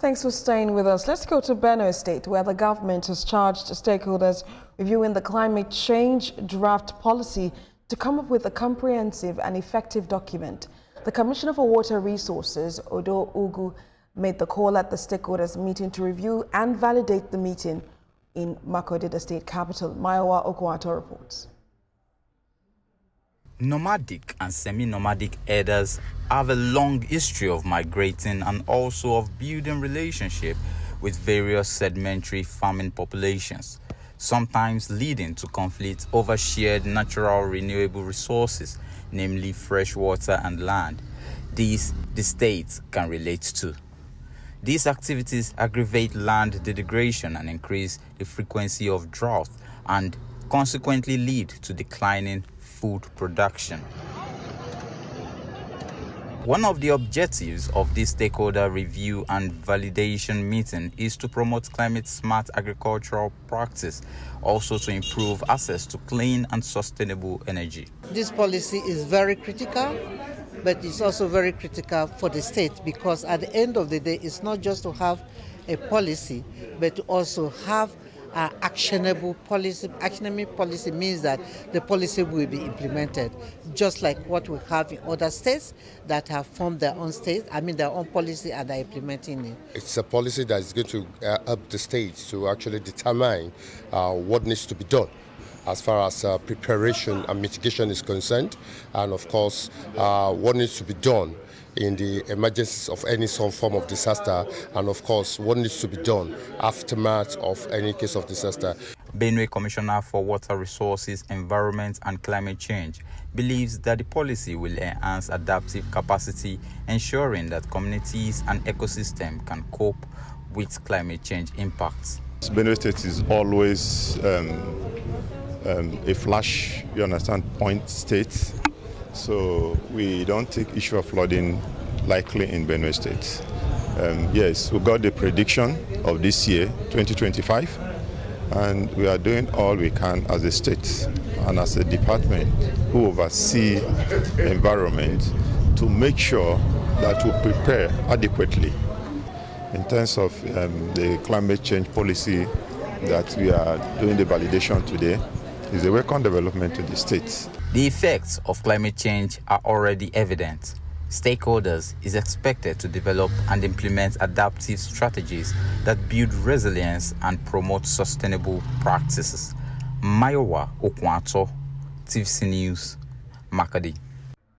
Thanks for staying with us. Let's go to Benue State, where the government has charged stakeholders reviewing the climate change draft policy to come up with a comprehensive and effective document. The Commissioner for Water Resources, Odo Ugu, made the call at the stakeholders meeting to review and validate the meeting in Makurdi, the state capital. Mayowa Okwato reports. Nomadic and semi-nomadic herders have a long history of migrating and also of building relationship with various sedimentary farming populations, sometimes leading to conflicts over shared natural renewable resources, namely fresh water and land. These the states can relate to. These activities aggravate land degradation and increase the frequency of drought and consequently lead to declining food production. One of the objectives of this stakeholder review and validation meeting is to promote climate-smart agricultural practice, also to improve access to clean and sustainable energy. This policy is very critical, but it's also very critical for the state, because at the end of the day, it's not just to have a policy, but to also have actionable policy. Actionable policy means that the policy will be implemented, just like what we have in other states that have formed their own their own policy, and are implementing it. It's a policy that is going to help the states to actually determine what needs to be done as far as preparation and mitigation is concerned, and of course what needs to be done in the emergence of any some form of disaster, and of course what needs to be done aftermath of any case of disaster. Benue Commissioner for Water Resources, Environment and Climate Change believes that the policy will enhance adaptive capacity, ensuring that communities and ecosystems can cope with climate change impacts. Benue State is always a flash, point state. So we don't take issue of flooding likely in Benue State. Yes, we got the prediction of this year, 2025, and we are doing all we can as a state and as a department who oversee the environment to make sure that we prepare adequately in terms of the climate change policy that we are doing the validation today. Is a welcome development to the states. The effects of climate change are already evident. Stakeholders is expected to develop and implement adaptive strategies that build resilience and promote sustainable practices. Mayowa Okwato, TVC News, Makurdi.